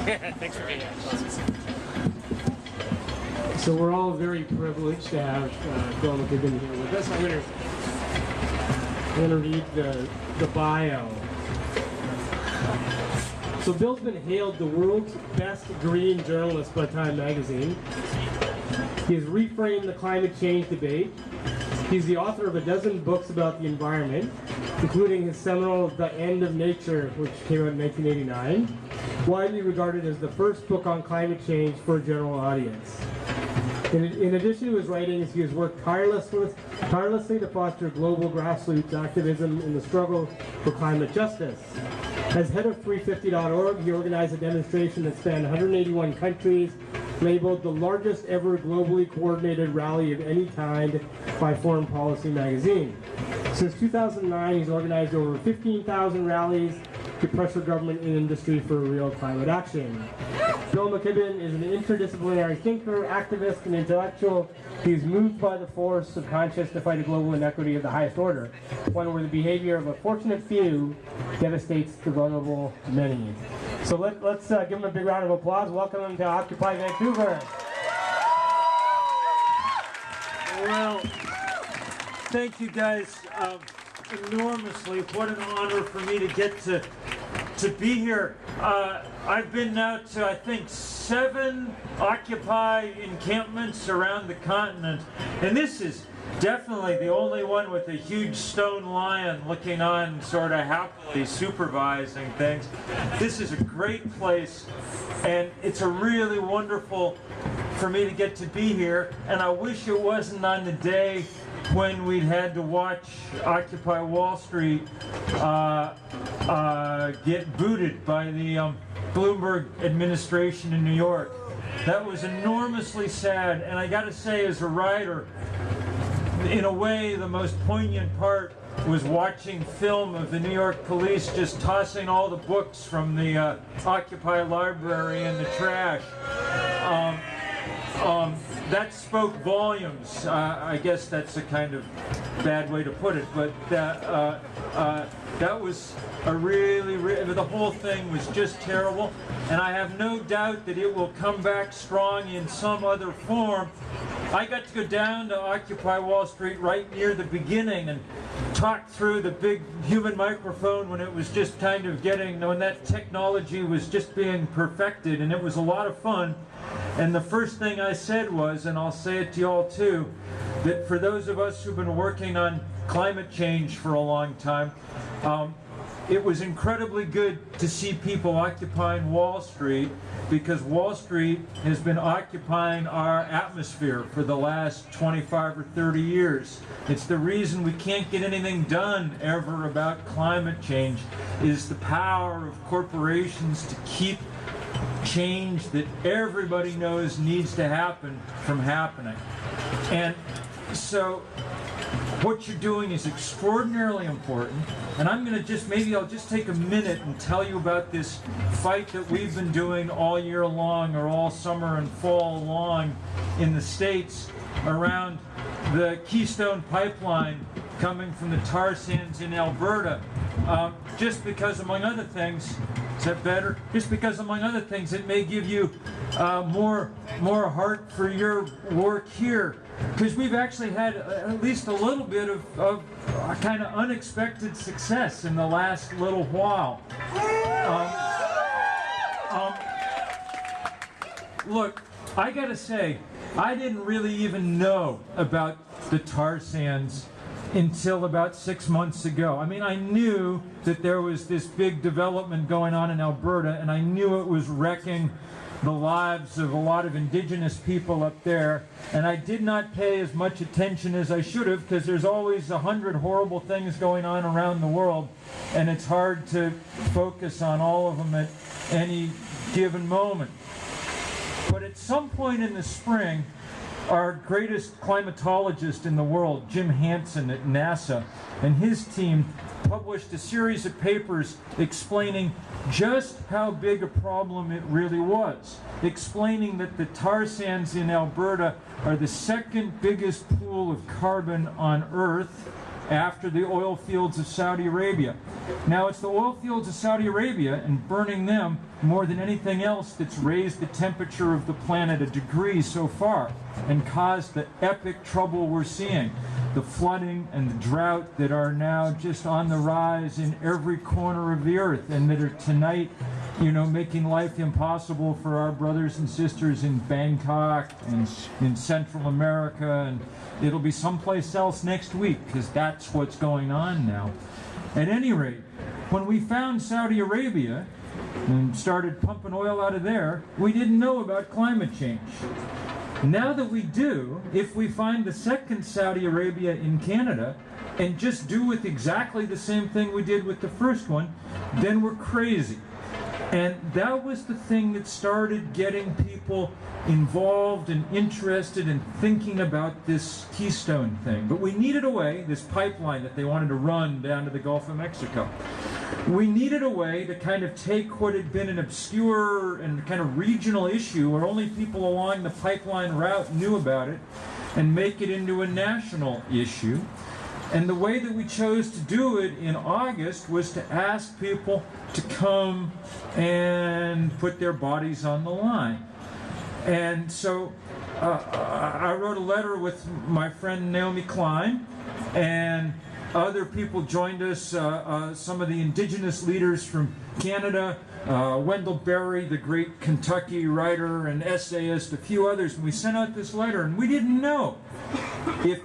Thanks for being here. So we're all very privileged to have Bill McKibben here with us. I'm going to read the bio. So Bill's been hailed the world's best green journalist by Time magazine. He has reframed the climate change debate. He's the author of a dozen books about the environment, including his seminal The End of Nature, which came out in 1989, widely regarded as the first book on climate change for a general audience. In addition to his writings, he has worked tirelessly to foster global grassroots activism in the struggle for climate justice. As head of 350.org, he organized a demonstration that spanned 181 countries, labeled the largest ever globally coordinated rally of any kind by Foreign Policy magazine. Since 2009, he's organized over 15,000 rallies to pressure government and industry for real climate action. Bill McKibben is an interdisciplinary thinker, activist, and intellectual. He's moved by the force of conscience to fight a global inequity of the highest order, one where the behavior of a fortunate few devastates the vulnerable many. So let's give him a big round of applause. Welcome him to Occupy Vancouver. Well, thank you guys enormously. What an honor for me to get to be here. I've been now to, I think, 7 Occupy encampments around the continent, and this is definitely the only one with a huge stone lion looking on, sort of happily supervising things. This is a great place, and it's a really wonderful for me to get to be here, and I wish it wasn't on the day when we'd had to watch Occupy Wall Street get booted by the Bloomberg administration in New York. That was enormously sad, and I gotta say, as a writer, in a way the most poignant part was watching film of the New York police just tossing all the books from the Occupy library in the trash. That spoke volumes. I guess that's a kind of bad way to put it, but that was a the whole thing was just terrible, and I have no doubt that it will come back strong in some other form. I got to go down to Occupy Wall Street right near the beginning and talk through the big human microphone when it was just kind of when that technology was just being perfected, and it was a lot of fun. And the first thing I said was, and I'll say it to y'all too, that for those of us who've been working on climate change for a long time, it was incredibly good to see people occupying Wall Street, because Wall Street has been occupying our atmosphere for the last 25 or 30 years. It's the reason we can't get anything done ever about climate change, is the power of corporations to keep change that everybody knows needs to happen from happening. And so what you're doing is extraordinarily important, and I'm going to maybe I'll just take a minute and tell you about this fight that we've been doing all year long, or all summer and fall long, in the States around the Keystone Pipeline coming from the tar sands in Alberta. Just because, among other things, is that better? Just because, among other things, it may give you more heart for your work here, because we've actually had at least a little bit of kind of unexpected success in the last little while. Look, I gotta say, I didn't really even know about the tar sands until about 6 months ago. I mean, I knew that there was this big development going on in Alberta, and I knew it was wrecking the lives of a lot of indigenous people up there, and I did not pay as much attention as I should have, because there's always 100 horrible things going on around the world, and it's hard to focus on all of them at any given moment. But at some point in the spring, our greatest climatologist in the world, Jim Hansen at NASA, and his team published a series of papers explaining just how big a problem it really was, explaining that the tar sands in Alberta are the second biggest pool of carbon on Earth, after the oil fields of Saudi Arabia. Now, it's the oil fields of Saudi Arabia and burning them more than anything else that's raised the temperature of the planet a degree so far and caused the epic trouble we're seeing. The flooding and the drought that are now just on the rise in every corner of the earth, and that are tonight, you know, making life impossible for our brothers and sisters in Bangkok and in Central America, and it'll be someplace else next week, because that's what's going on now. At any rate, when we found Saudi Arabia and started pumping oil out of there, we didn't know about climate change. Now that we do, if we find the second Saudi Arabia in Canada and just do with exactly the same thing we did with the first one, then we're crazy. And that was the thing that started getting people involved and interested in thinking about this Keystone thing. But we needed a way, this pipeline that they wanted to run down to the Gulf of Mexico. We needed a way to kind of take what had been an obscure and kind of regional issue where only people along the pipeline route knew about it and make it into a national issue. And the way that we chose to do it in August was to ask people to come and put their bodies on the line. And so I wrote a letter with my friend Naomi Klein, and other people joined us, some of the indigenous leaders from Canada, Wendell Berry, the great Kentucky writer and essayist, a few others, and we sent out this letter, and we didn't know if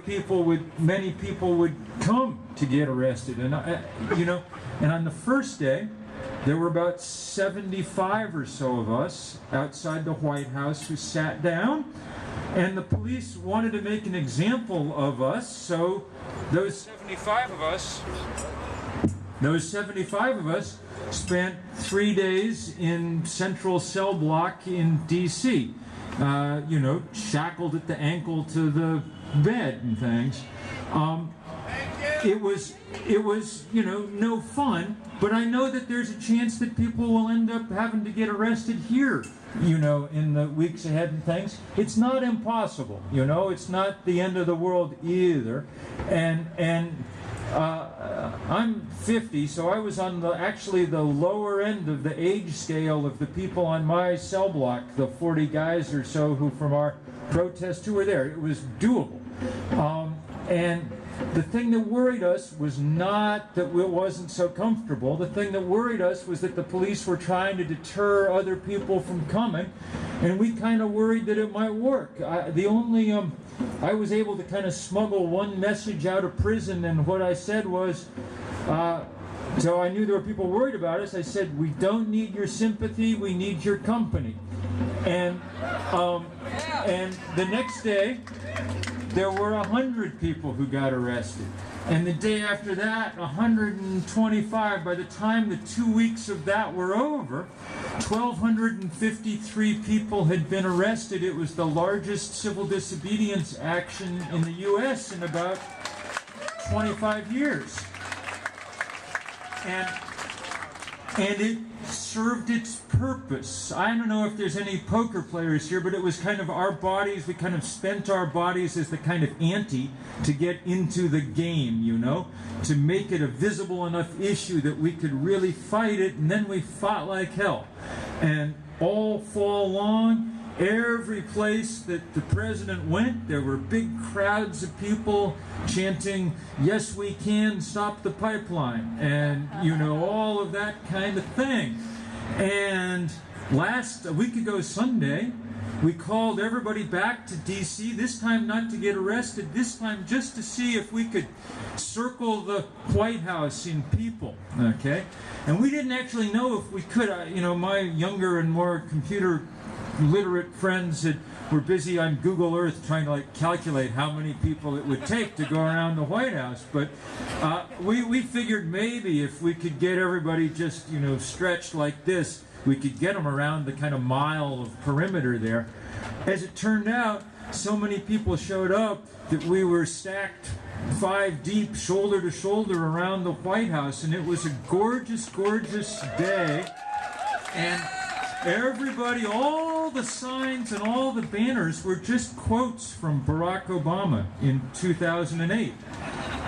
many people would come to get arrested. And and on the first day, there were about 75 or so of us outside the White House who sat down, and the police wanted to make an example of us, so those 75 of us spent 3 days in central cell block in D.C., shackled at the ankle to the bed and things. It was no fun, but I know that there's a chance that people will end up having to get arrested here, in the weeks ahead and things. It's not impossible, it's not the end of the world either. And I'm 50, so I was on actually the lower end of the age scale of the people on my cell block, the 40 guys or so who from our protest who were there. It was doable. And the thing that worried us was not that it wasn't so comfortable. The thing that worried us was that the police were trying to deter other people from coming, and we kind of worried that it might work. I was able to kind of smuggle one message out of prison, and what I said was, so I knew there were people worried about us. I said, we don't need your sympathy, we need your company. And the next day, there were 100 people who got arrested. And the day after that, 125. By the time the 2 weeks of that were over, 1,253 people had been arrested. It was the largest civil disobedience action in the U.S. in about 25 years. And it served its purpose. I don't know if there's any poker players here, but it was kind of our bodies, we kind of spent our bodies as the kind of ante to get into the game, to make it a visible enough issue that we could really fight it, and then we fought like hell. And all fall long, every place that the president went, there were big crowds of people chanting, "Yes, we can stop the pipeline," and all of that kind of thing. And a week ago Sunday, we called everybody back to D.C., this time not to get arrested, this time just to see if we could circle the White House in people, okay? And we didn't actually know if we could. My younger and more computer literate friends were busy on Google Earth trying to calculate how many people it would take to go around the White House. But we figured maybe if we could get everybody just stretched like this, we could get them around the kind of mile of perimeter there. As it turned out, so many people showed up that we were stacked 5 deep, shoulder to shoulder around the White House, and it was a gorgeous, gorgeous day. And everybody, all the signs and all the banners were just quotes from Barack Obama in 2008.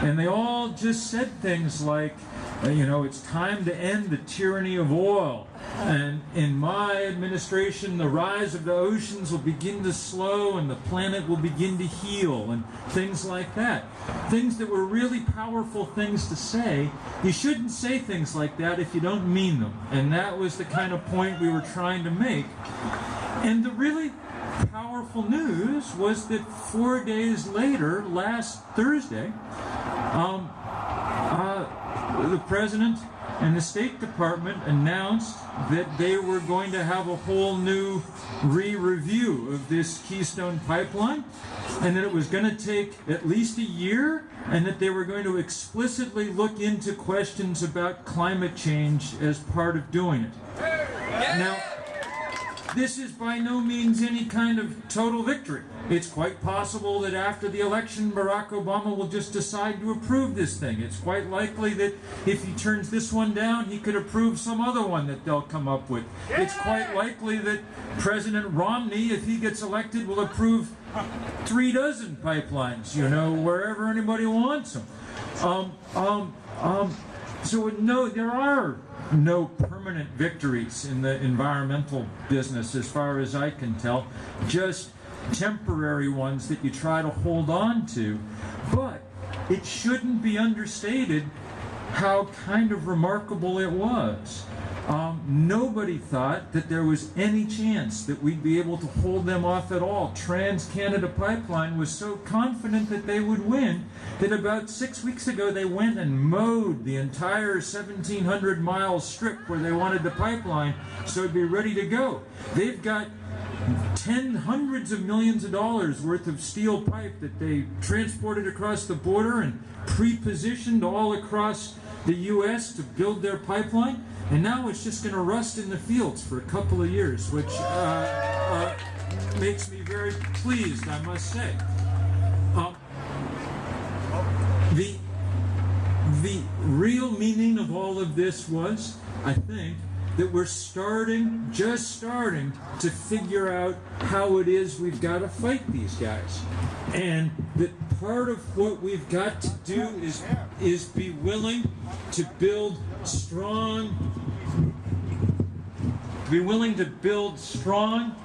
And they all just said things like, you know, it's time to end the tyranny of oil. And in my administration, the rise of the oceans will begin to slow and the planet will begin to heal, and things like that. Things that were really powerful things to say. You shouldn't say things like that if you don't mean them. And that was the kind of point we were trying to make. And the really powerful news was that 4 days later, last Thursday, the President and the State Department announced that they were going to have a whole new re-review of this Keystone Pipeline, and that it was going to take at least a year, and that they were going to explicitly look into questions about climate change as part of doing it. Now, this is by no means any kind of total victory. It's quite possible that after the election, Barack Obama will just decide to approve this thing. It's quite likely that if he turns this one down, he could approve some other one that they'll come up with. It's quite likely that President Romney, if he gets elected, will approve 3 dozen pipelines, you know, wherever anybody wants them. So no, there are no permanent victories in the environmental business as far as I can tell, just temporary ones that you try to hold on to. But it shouldn't be understated how kind of remarkable it was. Nobody thought that there was any chance that we'd be able to hold them off at all. Trans-Canada Pipeline was so confident that they would win that about 6 weeks ago they went and mowed the entire 1,700-mile strip where they wanted the pipeline so it'd be ready to go. They've got hundreds of millions of dollars worth of steel pipe that they transported across the border and pre-positioned all across the U.S. to build their pipeline. And now it's just going to rust in the fields for a couple of years, which makes me very pleased, I must say. The real meaning of all of this was, I think, that we're just starting to figure out how it is we've got to fight these guys. And that part of what we've got to do is be willing to build strong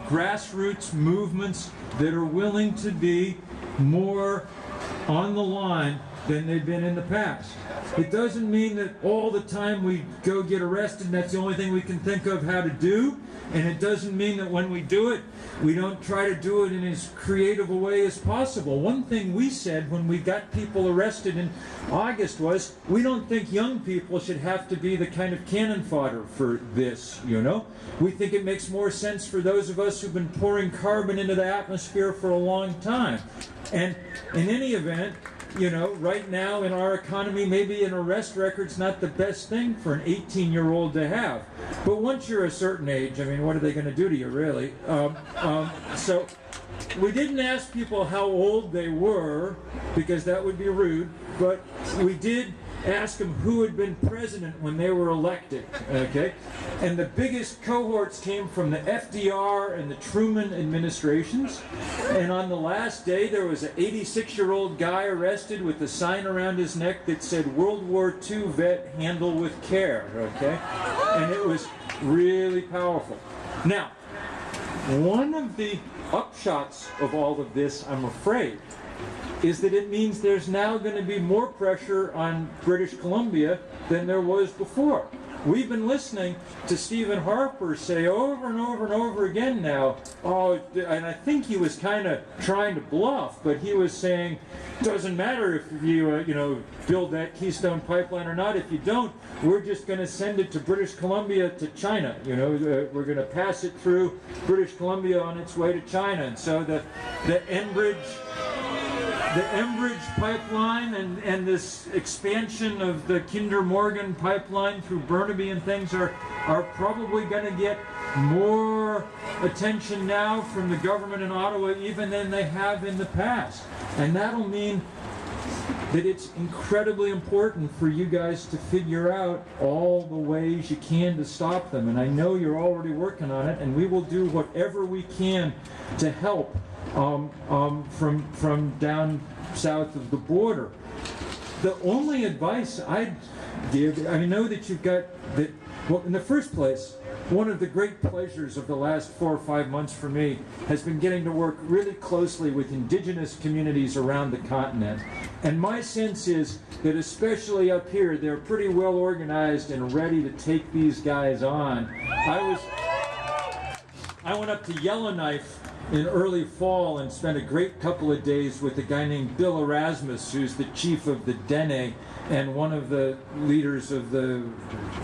grassroots movements that are willing to be more on the line than they've been in the past. It doesn't mean that all the time we go get arrested and that's the only thing we can think of how to do. And it doesn't mean that when we do it, we don't try to do it in as creative a way as possible. One thing we said when we got people arrested in August was, we don't think young people should have to be the kind of cannon fodder for this, you know. We think it makes more sense for those of us who've been pouring carbon into the atmosphere for a long time. And in any event, you know, right now in our economy, maybe an arrest record's not the best thing for an 18-year-old to have. But once you're a certain age, I mean, what are they going to do to you, really? So we didn't ask people how old they were, because that would be rude, but we did ask them who had been president when they were elected, okay? And the biggest cohorts came from the FDR and the Truman administrations. And on the last day, there was an 86-year-old guy arrested with a sign around his neck that said, "World War II vet, handle with care," okay? And it was really powerful. Now, one of the upshots of all of this, I'm afraid, is that it means there's now going to be more pressure on British Columbia than there was before. We've been listening to Stephen Harper say over and over and over again now, and I think he was kind of trying to bluff, but he was saying, doesn't matter if you build that Keystone Pipeline or not. If you don't, we're just going to send it to British Columbia to China. We're going to pass it through British Columbia on its way to China. And so the Enbridge pipeline and this expansion of the Kinder Morgan pipeline through Burnaby and things are probably going to get more attention now from the government in Ottawa even than they have in the past. And that'll mean that it's incredibly important for you guys to figure out all the ways you can to stop them. And I know you're already working on it, and we will do whatever we can to help from down south of the border. the only advice I'd give, I know that you've got that. Well, in the first place, one of the great pleasures of the last 4 or 5 months for me has been getting to work really closely with indigenous communities around the continent. And my sense is that especially up here, they're pretty well organized and ready to take these guys on. I went up to Yellowknife in early fall and spent a great couple of days with a guy named Bill Erasmus, who's the chief of the Dene and one of the leaders of the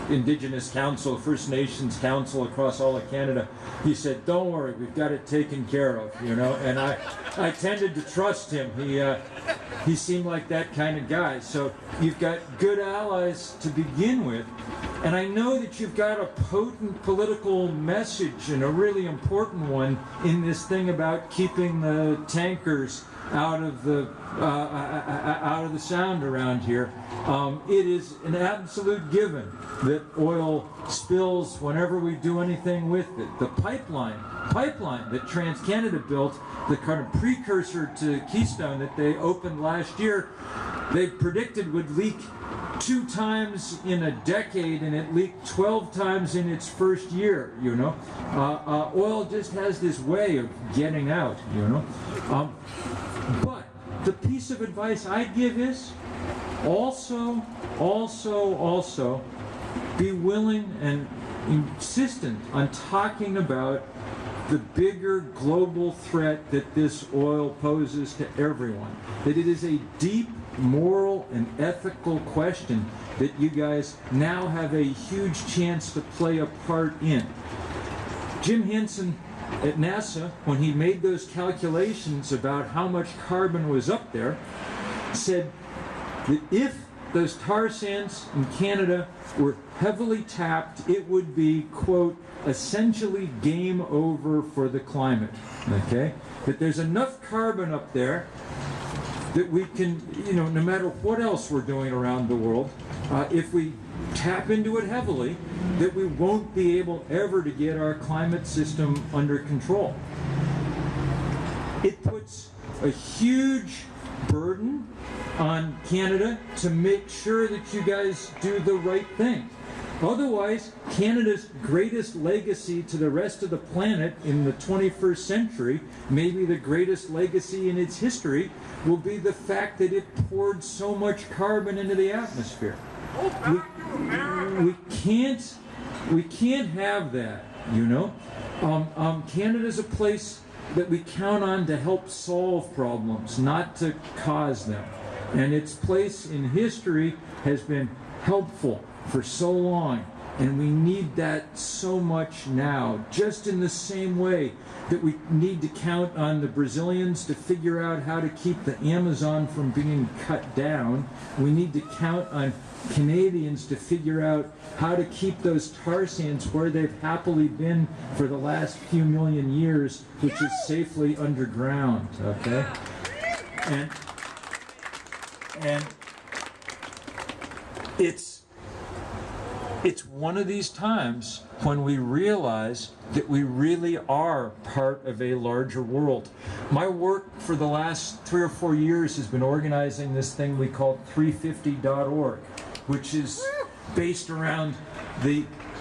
Indigenous Council, First Nations Council across all of Canada. He said, "Don't worry, we've got it taken care of," you know, and I tended to trust him. He seemed like that kind of guy. So you've got good allies to begin with. And I know that you've got a potent political message, and a really important one, in this thing about keeping the tankers out of the sound around here. It is an absolute given that oil spills whenever we do anything with it. The pipeline that TransCanada built, the kind of precursor to Keystone that they opened last year, they predicted would leak 2 times in a decade, and it leaked 12 times in its first year, you know. Oil just has this way of getting out, you know. But the piece of advice I give is also be willing and insistent on talking about the bigger global threat that this oil poses to everyone. That it is a deep moral and ethical question that you guys now have a huge chance to play a part in. Jim Henson at NASA, when he made those calculations about how much carbon was up there, said that if those tar sands in Canada were heavily tapped, it would be, quote, essentially game over for the climate, okay? That there's enough carbon up there that we can, you know, no matter what else we're doing around the world, if we tap into it heavily, that we won't be able ever to get our climate system under control. It puts a huge burden on Canada to make sure that you guys do the right thing. Otherwise, Canada's greatest legacy to the rest of the planet in the 21st century, maybe the greatest legacy in its history, will be the fact that it poured so much carbon into the atmosphere. We can't have that, you know. Canada's a place that we count on to help solve problems, not to cause them. And its place in history has been helpful for so long, and we need that so much now, just in the same way that we need to count on the Brazilians to figure out how to keep the Amazon from being cut down. We need to count on Canadians to figure out how to keep those tar sands where they've happily been for the last few million years, which is safely underground, okay? And it's one of these times when we realize that we really are part of a larger world. My work for the last 3 or 4 years has been organizing this thing we call 350.org, which is based around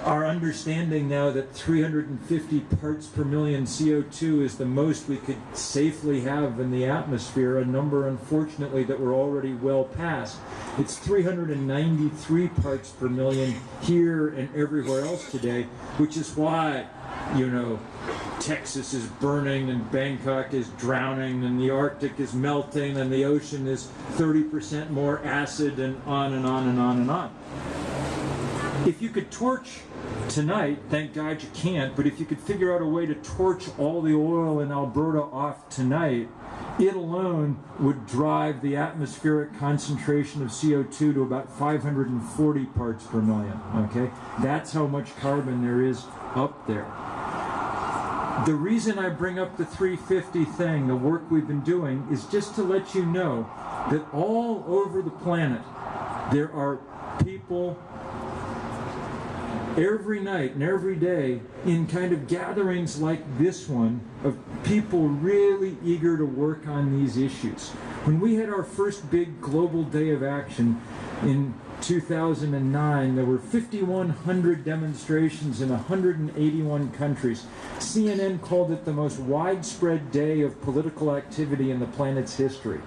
our understanding now that 350 parts per million CO2 is the most we could safely have in the atmosphere, a number, unfortunately, that we're already well past. It's 393 parts per million here and everywhere else today, which is why, you know, Texas is burning and Bangkok is drowning and the Arctic is melting and the ocean is 30% more acid, and on and on and on and on. If you could torch tonight, thank God you can't, but if you could figure out a way to torch all the oil in Alberta off tonight, it alone would drive the atmospheric concentration of CO2 to about 540 parts per million, okay? That's how much carbon there is up there. The reason I bring up the 350 thing, the work we've been doing, is just to let you know that all over the planet there are people every night and every day in kind of gatherings like this one of people really eager to work on these issues. When we had our first big global day of action in 2009, there were 5,100 demonstrations in 181 countries. CNN called it the most widespread day of political activity in the planet's history.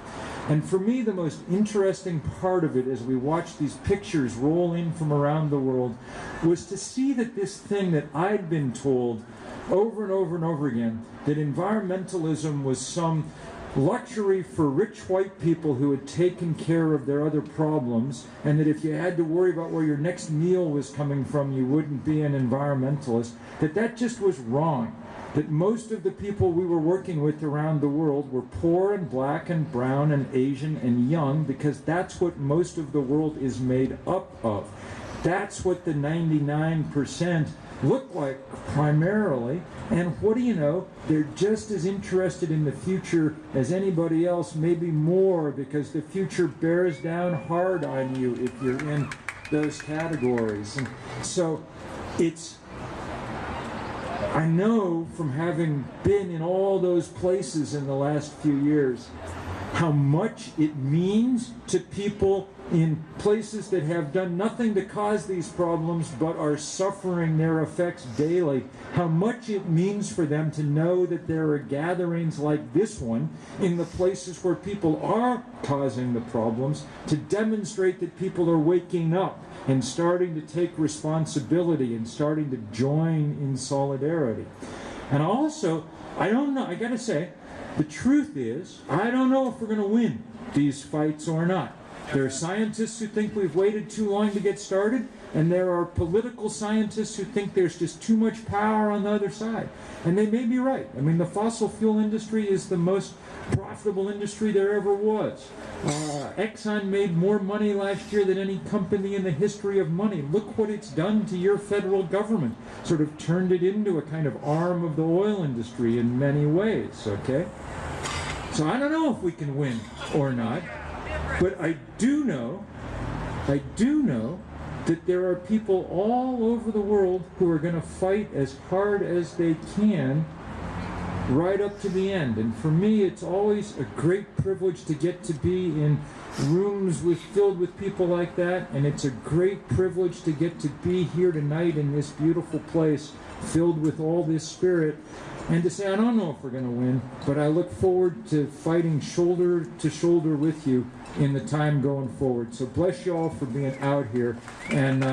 And for me, the most interesting part of it as we watched these pictures roll in from around the world was to see that this thing that I'd been told over and over and over again, that environmentalism was some luxury for rich white people who had taken care of their other problems, and that if you had to worry about where your next meal was coming from, you wouldn't be an environmentalist, that just was wrong. That most of the people we were working with around the world were poor and black and brown and Asian and young, because that's what most of the world is made up of. That's what the 99% look like primarily, and what do you know, they're just as interested in the future as anybody else, maybe more, because the future bears down hard on you if you're in those categories. And so I know from having been in all those places in the last few years how much it means to people in places that have done nothing to cause these problems but are suffering their effects daily, how much it means for them to know that there are gatherings like this one in the places where people are causing the problems to demonstrate that people are waking up and starting to take responsibility and starting to join in solidarity. And also, I don't know, I gotta say, the truth is, I don't know if we're going to win these fights or not. There are scientists who think we've waited too long to get started, and there are political scientists who think there's just too much power on the other side. And they may be right. I mean, the fossil fuel industry is the most profitable industry there ever was. Exxon made more money last year than any company in the history of money. Look what it's done to your federal government. Sort of turned it into a kind of arm of the oil industry in many ways, okay? So I don't know if we can win or not, but I do know that there are people all over the world who are going to fight as hard as they can right up to the end. And for me, it's always a great privilege to get to be in rooms filled with people like that, and it's a great privilege to get to be here tonight in this beautiful place filled with all this spirit, and to say, I don't know if we're going to win, but I look forward to fighting shoulder to shoulder with you in the time going forward. So bless you all for being out here, and